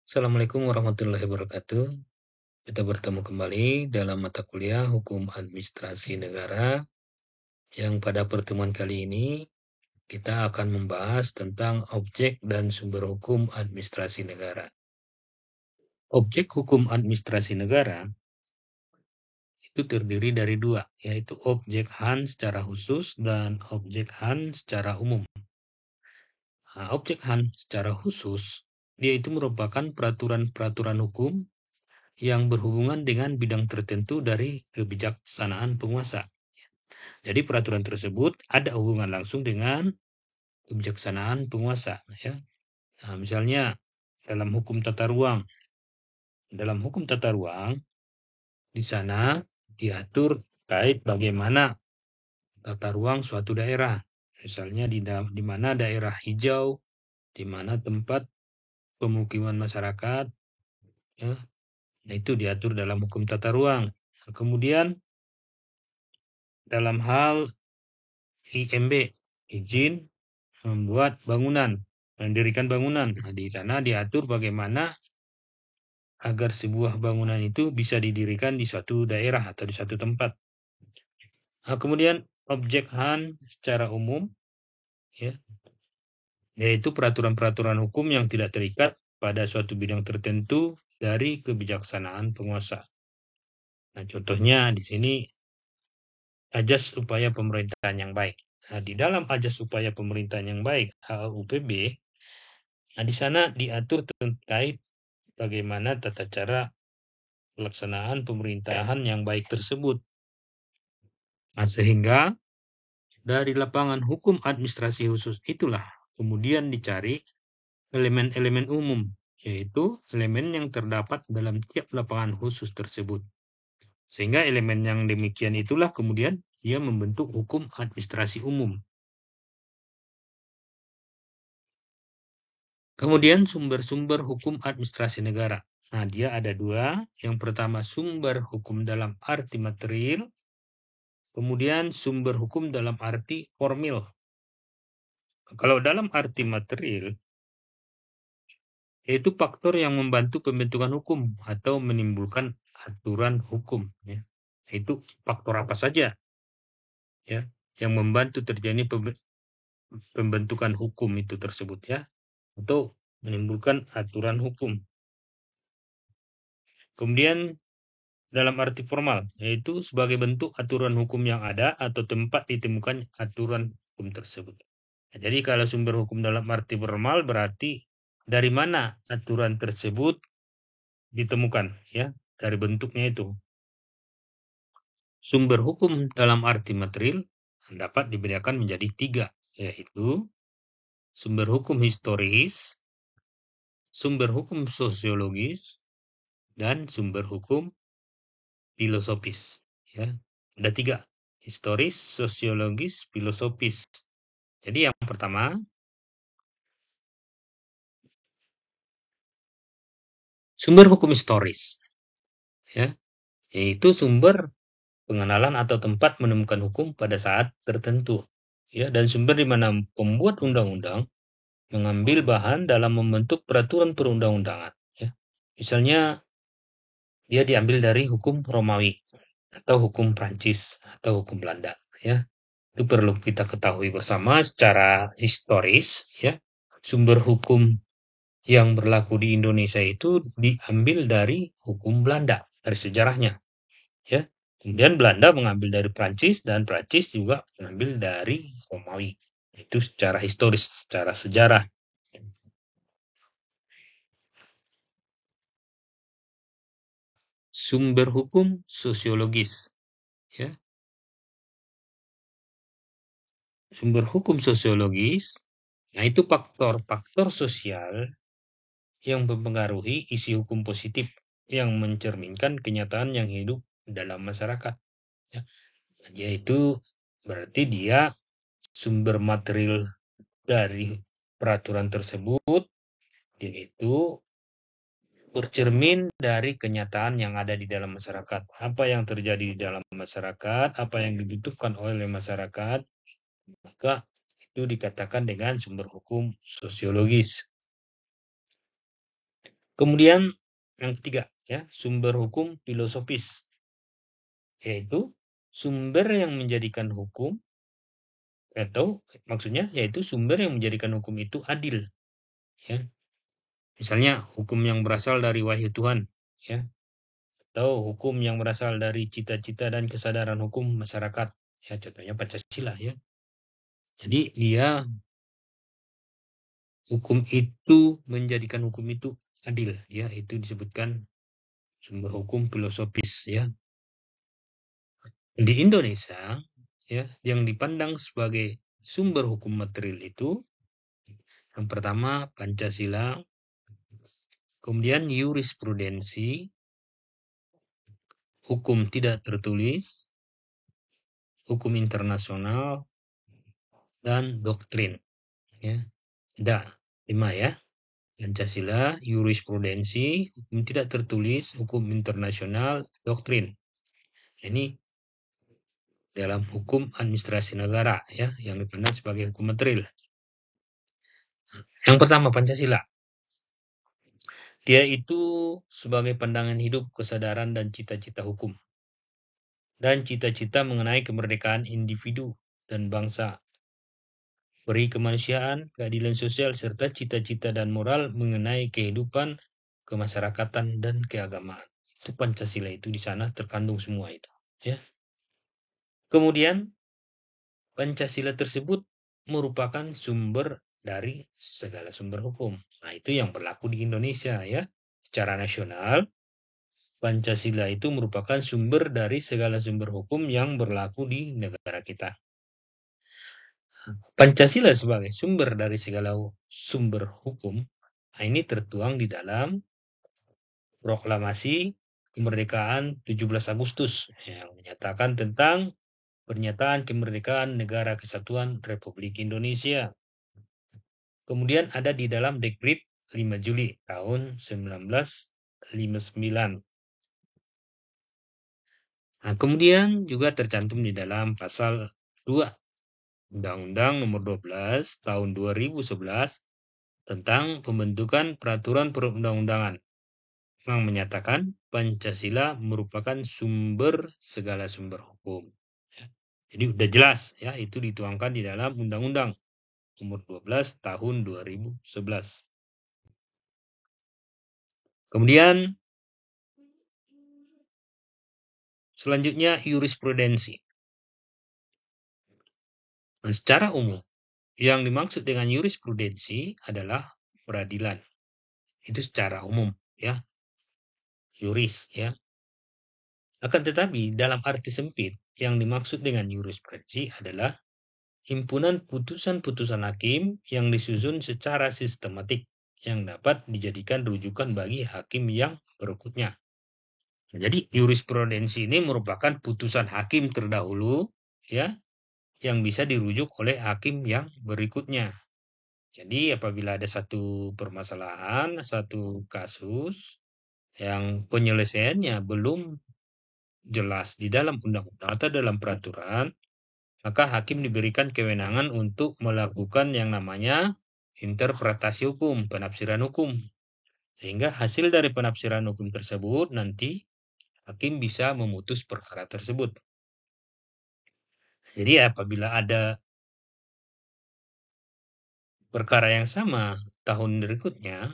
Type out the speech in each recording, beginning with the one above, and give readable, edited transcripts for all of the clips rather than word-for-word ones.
Assalamualaikum warahmatullahi wabarakatuh. Kita bertemu kembali dalam mata kuliah Hukum Administrasi Negara yang pada pertemuan kali ini kita akan membahas tentang objek dan sumber hukum administrasi negara. Objek hukum administrasi negara itu terdiri dari dua, yaitu objek HAN secara khusus dan objek HAN secara umum. Nah, objek HAN secara khusus, dia itu merupakan peraturan-peraturan hukum yang berhubungan dengan bidang tertentu dari kebijaksanaan penguasa. Jadi peraturan tersebut ada hubungan langsung dengan kebijaksanaan penguasa. Ya. Nah, misalnya dalam hukum tata ruang. Dalam hukum tata ruang, di sana diatur terkait bagaimana tata ruang suatu daerah. Misalnya di mana daerah hijau, di mana tempat pemukiman masyarakat, ya, nah itu diatur dalam hukum tata ruang. Nah, kemudian dalam hal IMB, izin membuat bangunan, mendirikan bangunan. Nah, di sana diatur bagaimana agar sebuah bangunan itu bisa didirikan di suatu daerah atau di suatu tempat. Nah, kemudian objek HAN secara umum, ya, yaitu peraturan-peraturan hukum yang tidak terikat pada suatu bidang tertentu dari kebijaksanaan penguasa. Nah, contohnya di sini Ajas Upaya Pemerintahan yang Baik. Nah, di dalam Ajas Upaya Pemerintahan yang Baik (AUPB), nah di sana diatur terkait bagaimana tata cara pelaksanaan pemerintahan yang baik tersebut. Nah, sehingga dari lapangan hukum administrasi khusus itulah kemudian dicari elemen-elemen umum, yaitu elemen yang terdapat dalam tiap lapangan khusus tersebut. Sehingga elemen yang demikian itulah kemudian dia membentuk hukum administrasi umum. Kemudian sumber-sumber hukum administrasi negara. Nah, dia ada dua. Yang pertama sumber hukum dalam arti material, kemudian sumber hukum dalam arti formil. Kalau dalam arti material, yaitu faktor yang membantu pembentukan hukum atau menimbulkan aturan hukum. Ya. Itu faktor apa saja ya yang membantu terjadi pembentukan hukum itu tersebut ya, atau menimbulkan aturan hukum. Kemudian dalam arti formal, yaitu sebagai bentuk aturan hukum yang ada atau tempat ditemukan aturan hukum tersebut. Nah, jadi kalau sumber hukum dalam arti formal berarti dari mana aturan tersebut ditemukan, ya, dari bentuknya itu. Sumber hukum dalam arti material dapat dibedakan menjadi tiga, yaitu sumber hukum historis, sumber hukum sosiologis, dan sumber hukum filosofis. Ya, ada tiga, historis, sosiologis, filosofis. Jadi yang pertama, sumber hukum historis, ya, yaitu sumber pengenalan atau tempat menemukan hukum pada saat tertentu, ya, dan sumber di mana pembuat undang-undang mengambil bahan dalam membentuk peraturan perundang-undangan. Ya. Misalnya dia diambil dari hukum Romawi atau hukum Prancis atau hukum Belanda. Ya. Itu perlu kita ketahui bersama secara historis. Ya. Sumber hukum yang berlaku di Indonesia itu diambil dari hukum Belanda, dari sejarahnya. Ya. Kemudian Belanda mengambil dari Prancis dan Prancis juga mengambil dari Romawi. Itu secara historis, secara sejarah. Sumber hukum sosiologis, ya. Sumber hukum sosiologis, nah itu faktor-faktor sosial yang mempengaruhi isi hukum positif yang mencerminkan kenyataan yang hidup dalam masyarakat. Ya. Yaitu berarti dia sumber material dari peraturan tersebut, yaitu bercermin dari kenyataan yang ada di dalam masyarakat. Apa yang terjadi di dalam masyarakat, apa yang dibutuhkan oleh masyarakat, maka itu dikatakan dengan sumber hukum sosiologis. Kemudian yang ketiga, ya, sumber hukum filosofis, yaitu sumber yang menjadikan hukum atau maksudnya yaitu sumber yang menjadikan hukum itu adil, ya. Misalnya hukum yang berasal dari wahyu Tuhan, ya, atau hukum yang berasal dari cita-cita dan kesadaran hukum masyarakat, ya, contohnya Pancasila, ya. Jadi dia hukum itu menjadikan hukum itu adil, ya, itu disebutkan sumber hukum filosofis, ya. Di Indonesia, ya, yang dipandang sebagai sumber hukum material itu yang pertama Pancasila, kemudian jurisprudensi, hukum tidak tertulis, hukum internasional, dan doktrin, ya. Ada 5, ya. Pancasila, jurisprudensi, hukum tidak tertulis, hukum internasional, doktrin. Ini dalam hukum administrasi negara, ya, yang dipandang sebagai hukum material. Yang pertama Pancasila. Dia itu sebagai pandangan hidup, kesadaran, dan cita-cita hukum. Dan cita-cita mengenai kemerdekaan individu dan bangsa. Peri kemanusiaan, keadilan sosial, serta cita-cita dan moral mengenai kehidupan, kemasyarakatan, dan keagamaan. Itu Pancasila itu di sana terkandung semua itu. Ya. Kemudian Pancasila tersebut merupakan sumber dari segala sumber hukum. Nah, itu yang berlaku di Indonesia, ya. Secara nasional, Pancasila itu merupakan sumber dari segala sumber hukum yang berlaku di negara kita. Pancasila sebagai sumber dari segala sumber hukum, ini tertuang di dalam Proklamasi Kemerdekaan 17 Agustus yang menyatakan tentang pernyataan kemerdekaan Negara Kesatuan Republik Indonesia. Kemudian ada di dalam Dekret 5 Juli tahun 1959. Nah, kemudian juga tercantum di dalam pasal 2 Undang-Undang Nomor 12 Tahun 2011 tentang pembentukan peraturan perundang-undangan yang menyatakan Pancasila merupakan sumber segala sumber hukum. Ya. Jadi udah jelas, ya, itu dituangkan di dalam Undang-Undang Nomor 12 Tahun 2011. Kemudian selanjutnya jurisprudensi. Nah, secara umum yang dimaksud dengan jurisprudensi adalah peradilan. Itu secara umum, ya. Yuris, ya. Akan tetapi dalam arti sempit yang dimaksud dengan jurisprudensi adalah himpunan putusan-putusan hakim yang disusun secara sistematik yang dapat dijadikan rujukan bagi hakim yang berikutnya. Jadi jurisprudensi ini merupakan putusan hakim terdahulu, ya, yang bisa dirujuk oleh hakim yang berikutnya. Jadi apabila ada satu permasalahan, satu kasus yang penyelesaiannya belum jelas di dalam undang-undang atau dalam peraturan, maka hakim diberikan kewenangan untuk melakukan yang namanya interpretasi hukum, penafsiran hukum. Sehingga hasil dari penafsiran hukum tersebut nanti hakim bisa memutus perkara tersebut. Jadi apabila ada perkara yang sama tahun berikutnya,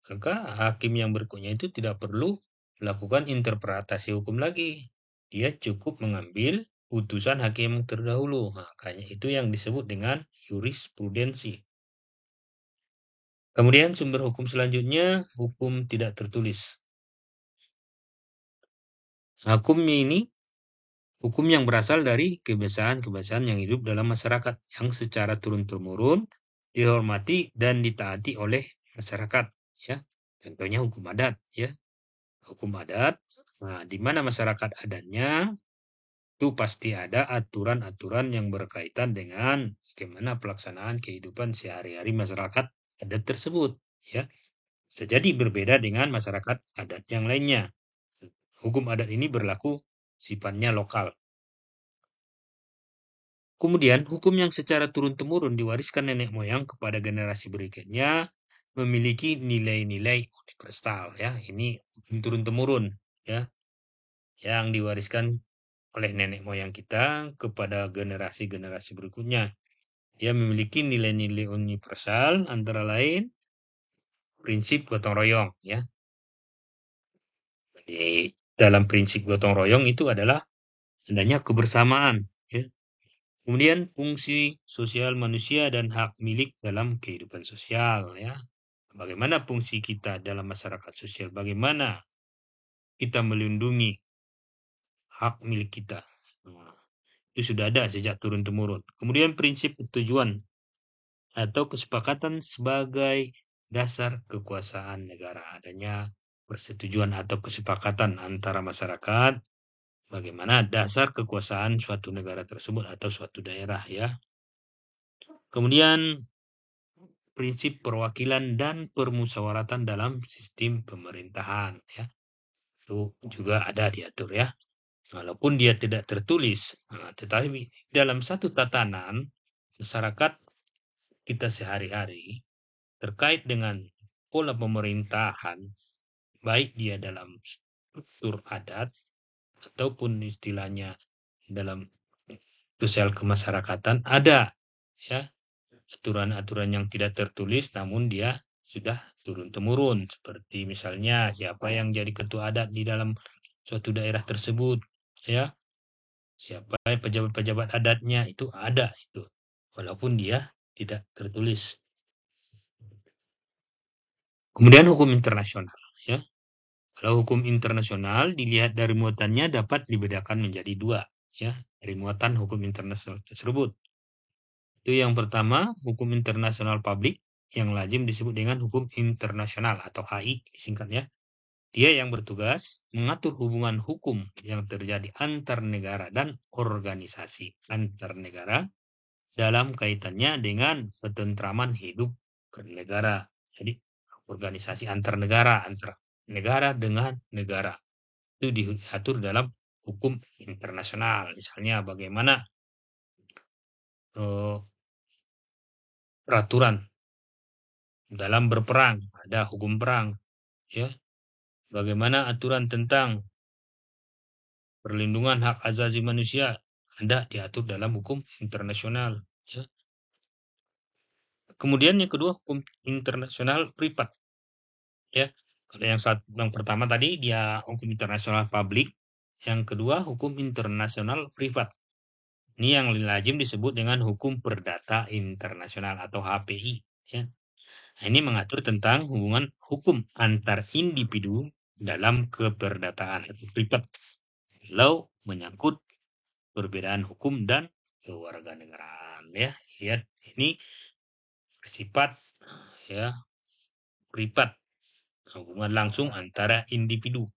maka hakim yang berikutnya itu tidak perlu melakukan interpretasi hukum lagi. Dia cukup mengambil putusan hakim yang terdahulu. Makanya itu yang disebut dengan jurisprudensi. Kemudian sumber hukum selanjutnya, hukum tidak tertulis. Hukumnya ini hukum yang berasal dari kebiasaan-kebiasaan yang hidup dalam masyarakat yang secara turun-temurun dihormati dan ditaati oleh masyarakat, ya. Contohnya hukum adat, ya. Hukum adat, nah, di mana masyarakat adatnya itu pasti ada aturan-aturan yang berkaitan dengan bagaimana pelaksanaan kehidupan sehari-hari masyarakat adat tersebut, ya. Bisa jadi berbeda dengan masyarakat adat yang lainnya. Hukum adat ini berlaku sifatnya lokal. Kemudian, hukum yang secara turun-temurun diwariskan nenek moyang kepada generasi berikutnya memiliki nilai-nilai universal ya. Ini turun-temurun ya, yang diwariskan oleh nenek moyang kita kepada generasi-generasi berikutnya. Dia memiliki nilai-nilai universal antara lain prinsip gotong royong ya. Di dalam prinsip gotong royong itu adalah adanya kebersamaan ya. Kemudian fungsi sosial manusia dan hak milik dalam kehidupan sosial ya. Bagaimana fungsi kita dalam masyarakat sosial? Bagaimana kita melindungi hak milik kita? Nah, itu sudah ada sejak turun-temurun. Kemudian prinsip tujuan atau kesepakatan sebagai dasar kekuasaan negara. Adanya persetujuan atau kesepakatan antara masyarakat bagaimana dasar kekuasaan suatu negara tersebut atau suatu daerah ya. Kemudian prinsip perwakilan dan permusyawaratan dalam sistem pemerintahan ya. Itu juga ada diatur ya. Walaupun dia tidak tertulis, tetapi dalam satu tatanan masyarakat kita sehari-hari terkait dengan pola pemerintahan, baik dia dalam struktur adat ataupun istilahnya dalam sosial kemasyarakatan, ada ya aturan-aturan yang tidak tertulis namun dia sudah turun-temurun, seperti misalnya siapa yang jadi ketua adat di dalam suatu daerah tersebut ya, siapa pejabat-pejabat adatnya, itu ada itu walaupun dia tidak tertulis. Kemudian hukum internasional ya. Kalau hukum internasional dilihat dari muatannya dapat dibedakan menjadi dua ya, dari muatan hukum internasional tersebut. Itu yang pertama, hukum internasional publik yang lazim disebut dengan hukum internasional atau HI singkatnya. Dia yang bertugas mengatur hubungan hukum yang terjadi antar negara dan organisasi antar negara dalam kaitannya dengan ketentraman hidup bernegara. Jadi organisasi antar negara dengan negara itu diatur dalam hukum internasional. Misalnya bagaimana peraturan dalam berperang, ada hukum perang ya. Bagaimana aturan tentang perlindungan hak asasi manusia, ada diatur dalam hukum internasional ya. Kemudian yang kedua hukum internasional privat ya. Kalau yang pertama tadi dia hukum internasional publik, yang kedua hukum internasional privat. Ini yang lazim disebut dengan hukum perdata internasional atau HPI ya. Nah, ini mengatur tentang hubungan hukum antar individu dalam keperdataan privat kalau menyangkut perbedaan hukum dan kewarganegaraan ya. Lihat ini bersifat ya privat, hubungan langsung antara individu.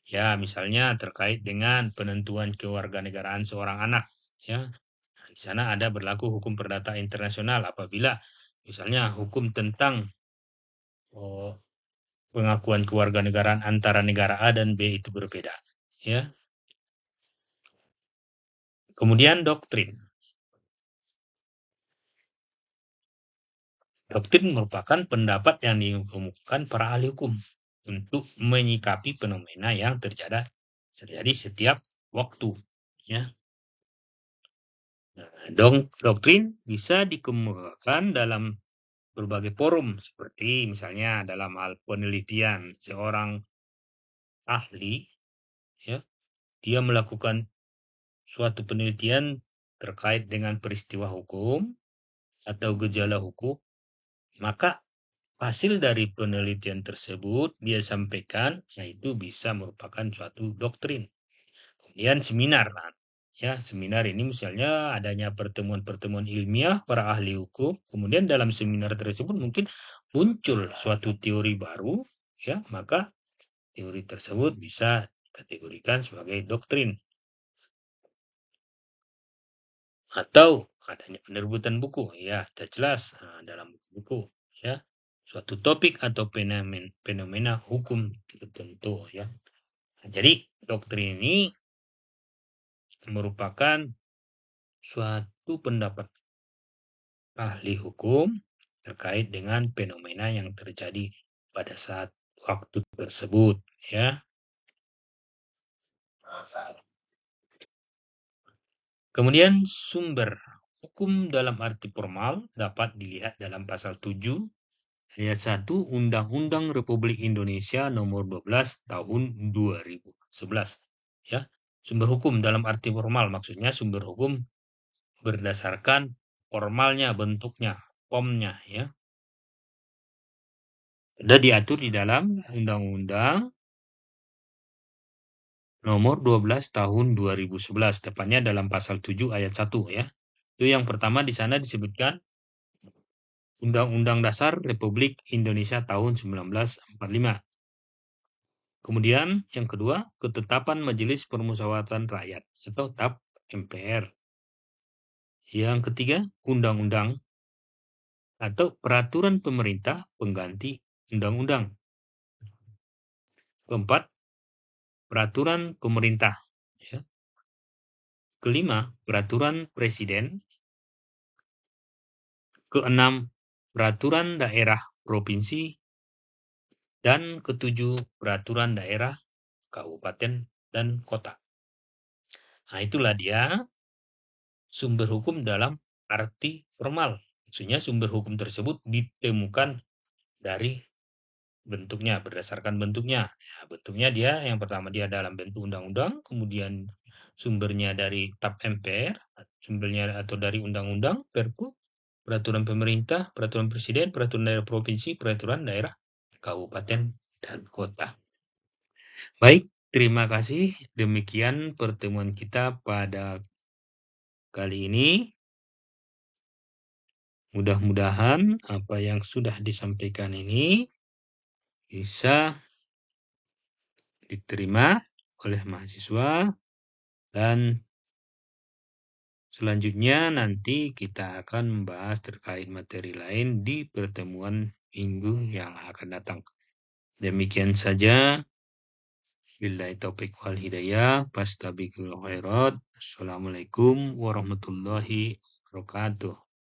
Ya, misalnya terkait dengan penentuan kewarganegaraan seorang anak ya. Di sana ada berlaku hukum perdata internasional apabila misalnya hukum tentang pengakuan kewarganegaraan antara negara A dan B itu berbeda ya. Kemudian doktrin. Doktrin merupakan pendapat yang dikemukakan para ahli hukum untuk menyikapi fenomena yang terjadi setiap waktu ya. Doktrin bisa dikemukakan dalam berbagai forum seperti misalnya dalam hal penelitian seorang ahli ya, dia melakukan suatu penelitian terkait dengan peristiwa hukum atau gejala hukum, maka hasil dari penelitian tersebut dia sampaikan, yaitu bisa merupakan suatu doktrin. Kemudian seminar, ya seminar ini misalnya adanya pertemuan-pertemuan ilmiah para ahli hukum, kemudian dalam seminar tersebut mungkin muncul suatu teori baru, ya maka teori tersebut bisa dikategorikan sebagai doktrin. Atau adanya penerbitan buku, ya sudah jelas dalam buku ya suatu topik atau fenomena hukum tertentu ya. Nah, jadi doktrin ini merupakan suatu pendapat ahli hukum terkait dengan fenomena yang terjadi pada saat waktu tersebut, ya. Kemudian sumber hukum dalam arti formal dapat dilihat dalam pasal 7 ayat 1 Undang-Undang Republik Indonesia Nomor 12 Tahun 2011. Ya, sumber hukum dalam arti formal maksudnya sumber hukum berdasarkan formalnya, bentuknya, formnya, ya. Sudah diatur di dalam Undang-Undang Nomor 12 Tahun 2011, tepatnya dalam pasal 7 ayat 1, ya. Itu yang pertama di sana disebutkan Undang-Undang Dasar Republik Indonesia tahun 1945. Kemudian yang kedua, ketetapan Majelis Permusyawaratan Rakyat atau TAP MPR. Yang ketiga, undang-undang atau peraturan pemerintah pengganti undang-undang. Keempat, peraturan pemerintah. Ya. Kelima, peraturan presiden. Keenam, peraturan daerah provinsi. Dan ketujuh, peraturan daerah kabupaten dan kota. Nah, itulah dia sumber hukum dalam arti formal. Maksudnya sumber hukum tersebut ditemukan dari bentuknya, berdasarkan bentuknya. Ya, bentuknya dia yang pertama dia dalam bentuk undang-undang, kemudian sumbernya dari TAP MPR, sumbernya atau dari undang-undang, Perpu, peraturan pemerintah, peraturan presiden, peraturan daerah provinsi, peraturan daerah kabupaten dan kota. Baik, terima kasih. Demikian pertemuan kita pada kali ini. Mudah-mudahan apa yang sudah disampaikan ini bisa diterima oleh mahasiswa dan selanjutnya nanti kita akan membahas terkait materi lain di pertemuan minggu yang akan datang. Demikian saja. Billahi taufiq wal hidayah. Fastabiqul khairat. Assalamualaikum warahmatullahi wabarakatuh.